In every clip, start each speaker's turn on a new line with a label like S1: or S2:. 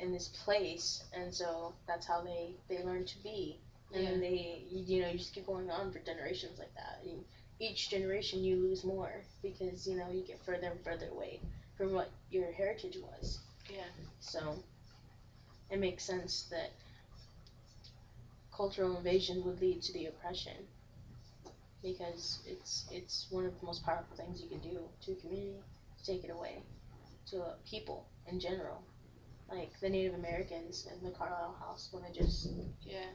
S1: in this place, and so that's how they learn to be. And then you just keep going on for generations like that. And each generation you lose more because, you get further and further away from what your heritage was.
S2: Yeah.
S1: So it makes sense that cultural invasion would lead to the oppression, because it's one of the most powerful things you can do to a community, to take it away, to people in general. Like the Native Americans in the Carlisle house, when they just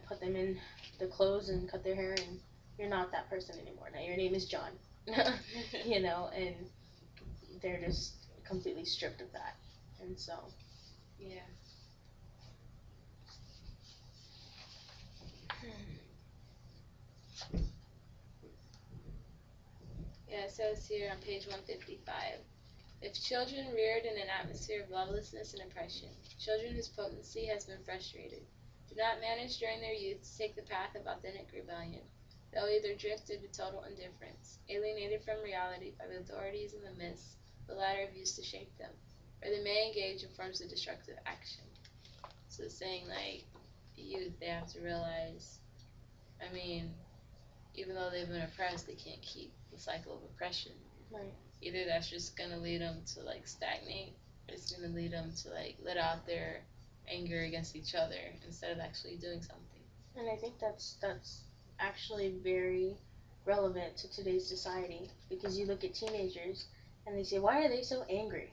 S1: put them in the clothes and cut their hair, and you're not that person anymore. Now your name is John. And they're just completely stripped of that. And so.
S2: Yeah. Yeah, it says here on page 155, if children reared in an atmosphere of lovelessness and oppression, children whose potency has been frustrated, do not manage during their youth to take the path of authentic rebellion, they'll either drift into total indifference, alienated from reality by the authorities and the myths the latter have used to shape them, or they may engage in forms of destructive action. So it's saying, like, the youth, they have to realize, I mean, even though they've been oppressed, they can't keep the cycle of oppression.
S1: Right.
S2: Either that's just going to lead them to, like, stagnate, or it's going to lead them to, like, let out their anger against each other instead of actually doing something.
S1: And I think that's actually very relevant to today's society, because you look at teenagers and they say, why are they so angry?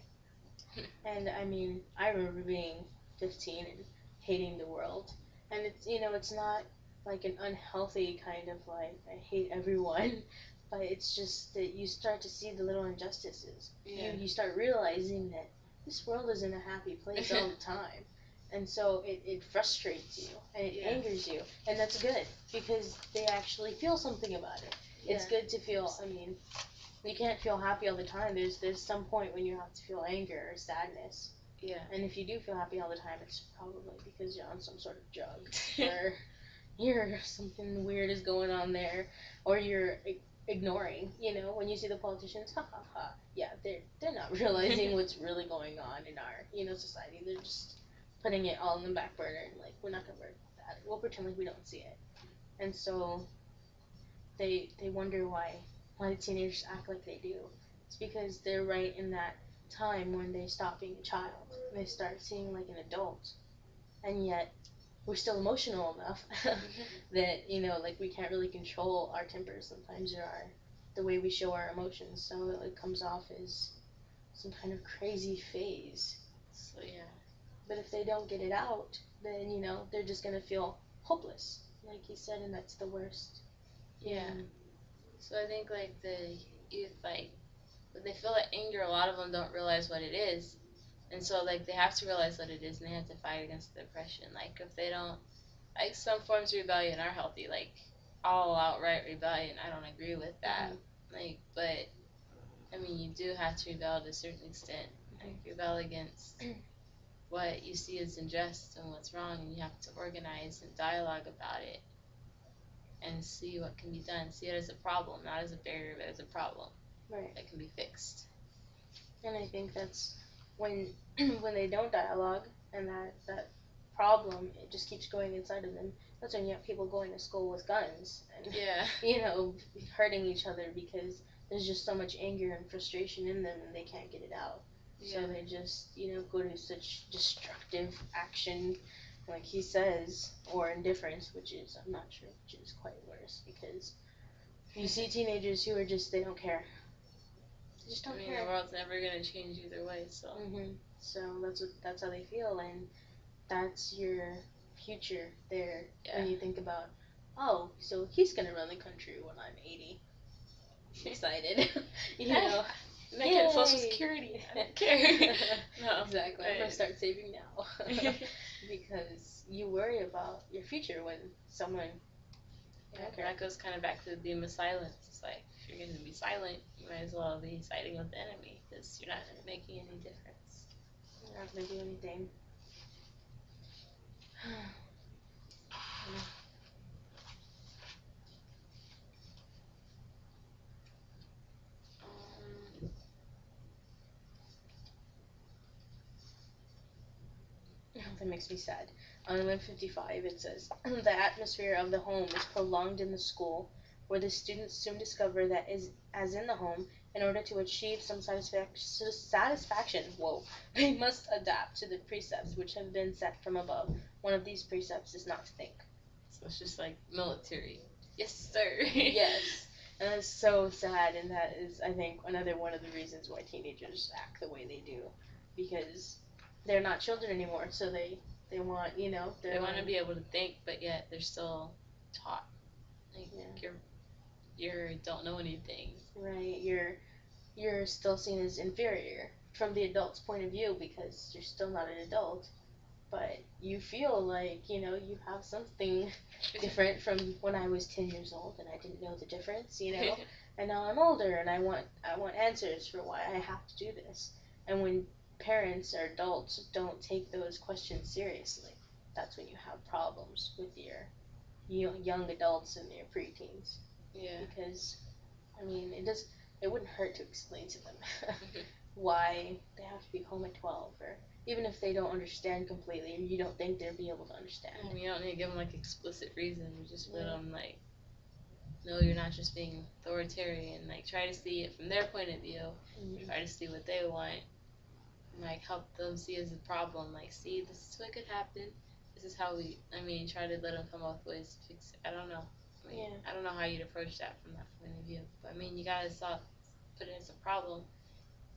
S1: And I mean, I remember being 15 and hating the world, and it's not like an unhealthy kind of like I hate everyone, but it's just that you start to see the little injustices.
S2: Yeah.
S1: You start realizing that this world isn't a happy place all the time. And so it frustrates you and it angers you, and that's good because they actually feel something about it. It's good to feel. I mean, you can't feel happy all the time. There's some point when you have to feel anger or sadness.
S2: Yeah.
S1: And if you do feel happy all the time, it's probably because you're on some sort of drug or something weird is going on there, or you're ignoring. When you see the politicians, ha ha ha. Yeah, they're not realizing what's really going on in our society. They're just putting it all in the back burner and like, we're not gonna worry about that. We'll pretend like we don't see it. And so they wonder why the teenagers act like they do. It's because they're right in that time when they stop being a child. They start seeing like an adult. And yet we're still emotional enough that, like we can't really control our tempers sometimes, or the way we show our emotions. So it comes off as some kind of crazy phase.
S2: So yeah.
S1: But if they don't get it out, then, they're just going to feel hopeless, like he said, and that's the worst.
S2: Yeah. So I think, like, the youth, like, when they feel that anger, a lot of them don't realize what it is. And so, like, they have to realize what it is, and they have to fight against the oppression. Like, if they don't, like, some forms of rebellion are healthy, like, all outright rebellion. I don't agree with that. Like, but, I mean, you do have to rebel to a certain extent. Like, rebel against what you see as unjust and what's wrong, and you have to organize and dialogue about it and see what can be done. See it as a problem, not as a barrier, but as a problem that can be fixed.
S1: And I think that's when they don't dialogue, and that problem, it just keeps going inside of them. That's when you have people going to school with guns and hurting each other because there's just so much anger and frustration in them and they can't get it out. So they just, go to such destructive action, like he says, or indifference, which is, I'm not sure which is quite worse, because you see teenagers who are just, they don't care. They just don't care.
S2: The world's never going to change either way, so.
S1: So that's how they feel, and that's your future there when you think about, oh, so he's going to run the country when I'm 80. Excited.
S2: Get Social Security. I don't care.
S1: No, exactly. I'm gonna start saving now because you worry about your future when someone.
S2: That goes kind of back to the theme of silence. It's like, if you're going to be silent, you might as well be siding with the enemy because you're not making any difference.
S1: You're not gonna do anything. that makes me sad. On 155, it says, the atmosphere of the home is prolonged in the school, where the students soon discover that as in the home, in order to achieve some satisfaction, they must adapt to the precepts which have been set from above. One of these precepts is not to think.
S2: So it's just like military. Yes, sir.
S1: Yes. And it's so sad, and that is, I think, another one of the reasons why teenagers act the way they do. Because they're not children anymore, so they want,
S2: they want to be able to think, but yet they're still taught. Like, you don't know anything.
S1: Right, you're still seen as inferior from the adult's point of view because you're still not an adult. But you feel like, you have something different from when I was 10 years old and I didn't know the difference, and now I'm older and I want answers for why I have to do this. And when parents or adults don't take those questions seriously, that's when you have problems with your young adults and your preteens.
S2: Yeah.
S1: Because, it wouldn't hurt to explain to them why they have to be home at 12, or even if they don't understand completely, or you don't think they'll be able to understand.
S2: You don't need to give them like explicit reason. You just let them like, no, you're not just being authoritarian. Like, try to see it from their point of view.
S1: Mm-hmm.
S2: Try to see what they want. And, like, help them see as a problem. Like, see, this is what could happen. This is how try to let them come up with ways to fix it. I don't know. I don't know how you'd approach that from that point of view. But you gotta put it as a problem,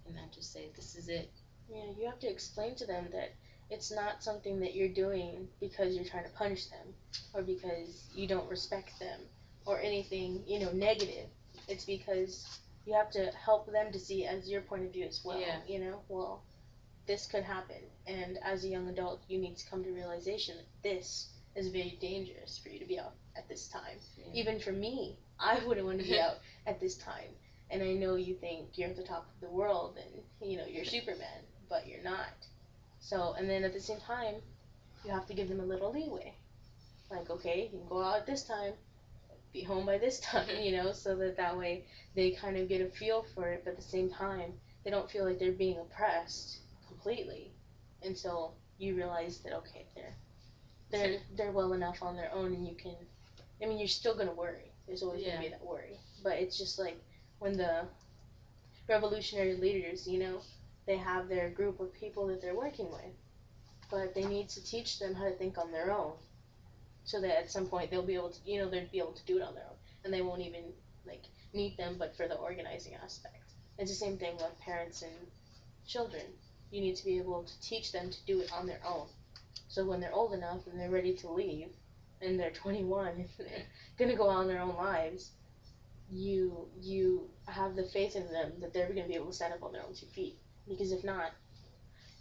S2: and not just say this is it.
S1: Yeah, you have to explain to them that it's not something that you're doing because you're trying to punish them or because you don't respect them or anything, negative. It's because you have to help them to see as your point of view as well. Well, this could happen, and as a young adult, you need to come to realization that this is very dangerous for you to be out at this time. Yeah. Even for me, I wouldn't want to be out at this time. And I know you think you're at the top of the world and, you're Superman, but you're not. So, and then at the same time, you have to give them a little leeway. Like, okay, you can go out at this time, be home by this time, so that way they kind of get a feel for it, but at the same time, they don't feel like they're being oppressed completely until you realize that, okay, they're well enough on their own, and you can, you're still going to worry. There's always going to be that worry. But it's just like when the revolutionary leaders, they have their group of people that they're working with, but they need to teach them how to think on their own, so that at some point they'll be able to, they'll be able to do it on their own, and they won't even need them, but for the organizing aspect. It's the same thing with parents and children. You need to be able to teach them to do it on their own. So when they're old enough and they're ready to leave, and they're 21 and they're gonna go on their own lives, you have the faith in them that they're gonna be able to stand up on their own 2 feet. Because if not,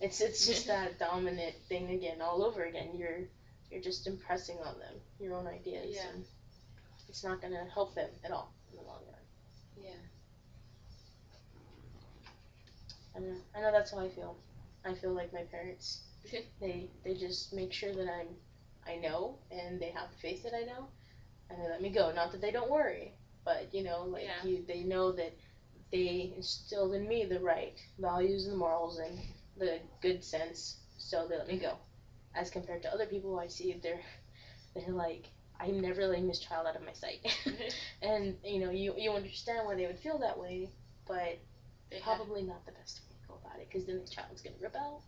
S1: it's just that dominant thing again, all over again. You're just impressing on them your own ideas, and it's not gonna help them at all in the long run.
S2: Yeah.
S1: I know that's how I feel. I feel like my parents, they just make sure that I know, and they have the faith that I know, and they let me go. Not that they don't worry, but they know that they instilled in me the right values and morals and the good sense, so they let me go. As compared to other people I see, they're like, I'm never letting this child out of my sight. And you understand why they would feel that way, but probably not the best way to go about it, because then the child's gonna rebel.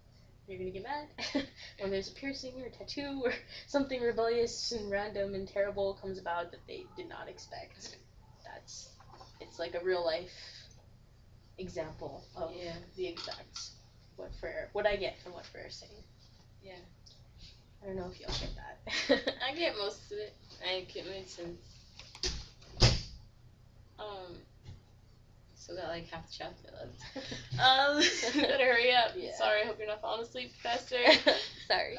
S1: You're gonna get mad when there's a piercing or a tattoo or something rebellious and random and terrible comes about that they did not expect. It's like a real life example of the exact what I get from what Freire's saying.
S2: Yeah.
S1: I don't know if y'all get that.
S2: I get most of it. It makes sense. Still got like half the chapter left. Better hurry up. Yeah. Sorry, I hope you're not falling asleep, Professor.
S1: Sorry.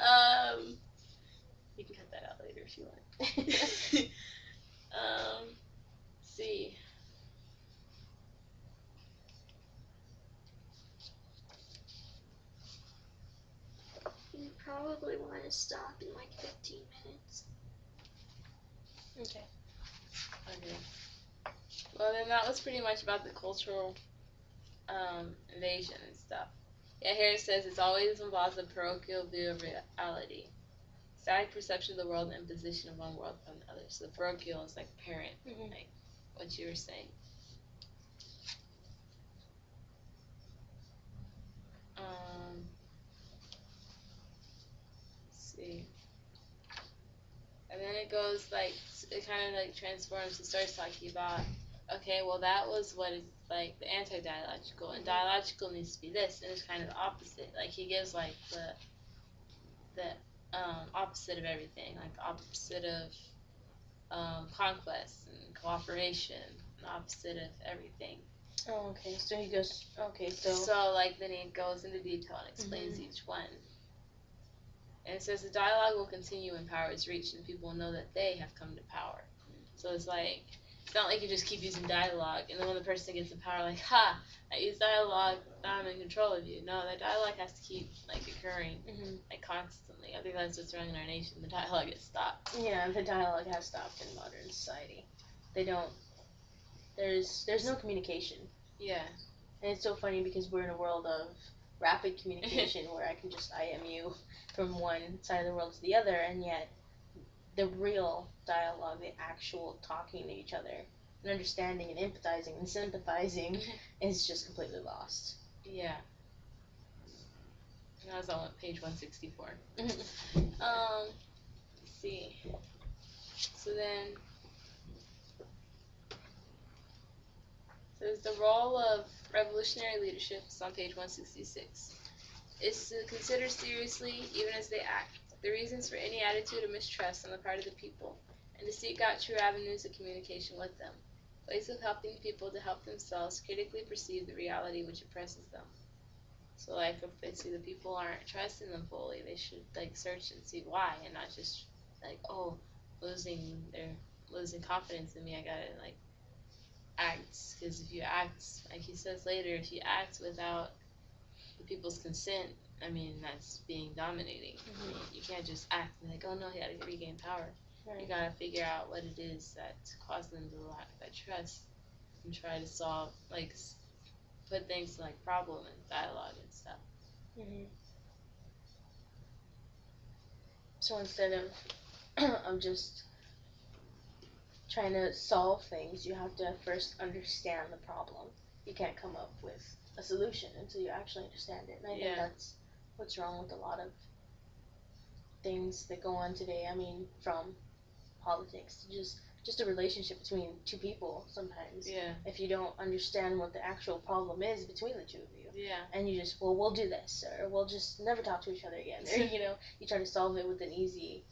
S2: You can cut that out later if you want. Let's see.
S3: You probably want to stop in like 15 minutes.
S1: Okay.
S2: Well, then that was pretty much about the cultural invasion and stuff. Yeah, here it says it's always involves a parochial view of reality. Static perception of the world and imposition of one world on the other. So the parochial is like parent, like what you were saying. Let's see. And then it goes like, it kind of like transforms. It starts talking about, okay, well that was what is like the anti-dialogical, and dialogical needs to be this, and it's kind of the opposite. Like he gives like the opposite of everything, like the opposite of conquest and cooperation, the opposite of everything.
S1: Oh, okay. So he goes. Okay, so.
S2: So like then he goes into detail and explains each one. And it says the dialogue will continue when power is reached and people will know that they have come to power. So it's like, it's not like you just keep using dialogue and then when the person gets in power, like, ha, I use dialogue, now I'm in control of you. No, that dialogue has to keep like occurring like constantly. I think that's what's wrong in our nation. The dialogue is stopped.
S1: Yeah, the dialogue has stopped in modern society. They don't. There's no communication.
S2: Yeah.
S1: And it's so funny because we're in a world of rapid communication where I can just IM you from one side of the world to the other, and yet the real dialogue, the actual talking to each other, and understanding and empathizing and sympathizing is just completely lost.
S2: Yeah. And I was on page 164. Let's see. So then, says the role of revolutionary leadership is on page 166. Is to consider seriously, even as they act, the reasons for any attitude of mistrust on the part of the people, and to seek out true avenues of communication with them, ways of helping people to help themselves critically perceive the reality which oppresses them. So, like, if they see the people aren't trusting them fully, they should like search and see why, and not just like, oh, losing confidence in me. I gotta like act, because if you act, like he says later, if you act without the people's consent, I mean, that's being dominating. I mean, you can't just act and like, oh no, he had to regain power. Right. You gotta figure out what it is that's causing them to lack that trust and try to solve, like, put things in like problem and dialogue and stuff.
S1: So instead of just trying to solve things, you have to first understand the problem. You can't come up with a solution until you actually understand it. And I think that's what's wrong with a lot of things that go on today. I mean, from politics to just a relationship between two people sometimes.
S2: Yeah.
S1: If you don't understand what the actual problem is between the two of you.
S2: Yeah. And
S1: you just, well, we'll do this, or we'll just never talk to each other again. Or, you know, you try to solve it with an easy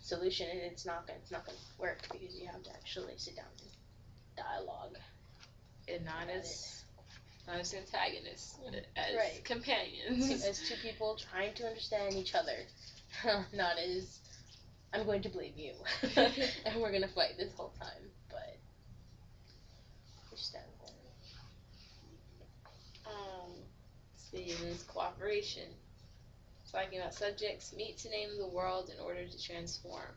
S1: solution, and it's not gonna work because you have to actually sit down and dialogue.
S2: And not as antagonists, as companions.
S1: As two people trying to understand each other, not as I'm going to blame you, and we're gonna fight this whole time. But understandable.
S2: Let's see, there's cooperation. Talking about subjects meet to name the world in order to transform.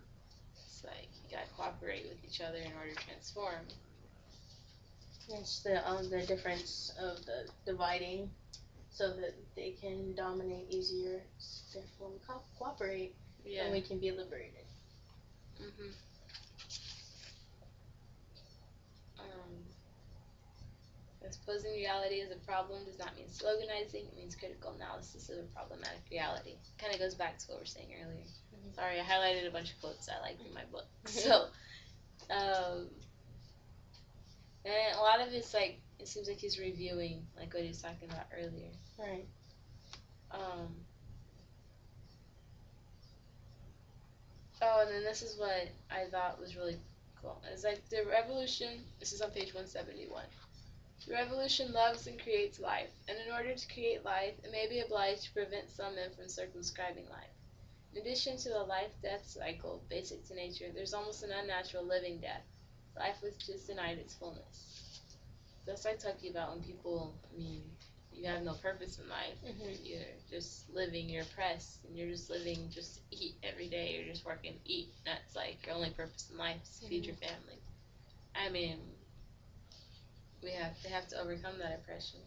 S2: It's like you gotta cooperate with each other in order to transform.
S1: It's the difference of the dividing, so that they can dominate easier. Therefore, we cooperate, and we can be liberated.
S2: Exposing reality as a problem does not mean sloganizing. It means critical analysis of a problematic reality. Kind of goes back to what we were saying earlier. Sorry, I highlighted a bunch of quotes I like in my book. So, and a lot of it's like, it seems like he's reviewing like what he was talking about earlier.
S1: Right.
S2: Oh, and then this is what I thought was really cool. It's like the revolution, this is on page 171. The revolution loves and creates life, and in order to create life, it may be obliged to prevent some men from circumscribing life. In addition to the life-death cycle, basic to nature, there's almost an unnatural living death, life which is denied its fullness. That's like talking about when people, I mean, you have no purpose in life. You're just living, you're oppressed, and you're just living just to eat every day. You're just working to eat. That's like your only purpose in life is to feed your family. I mean, they have to overcome that oppression.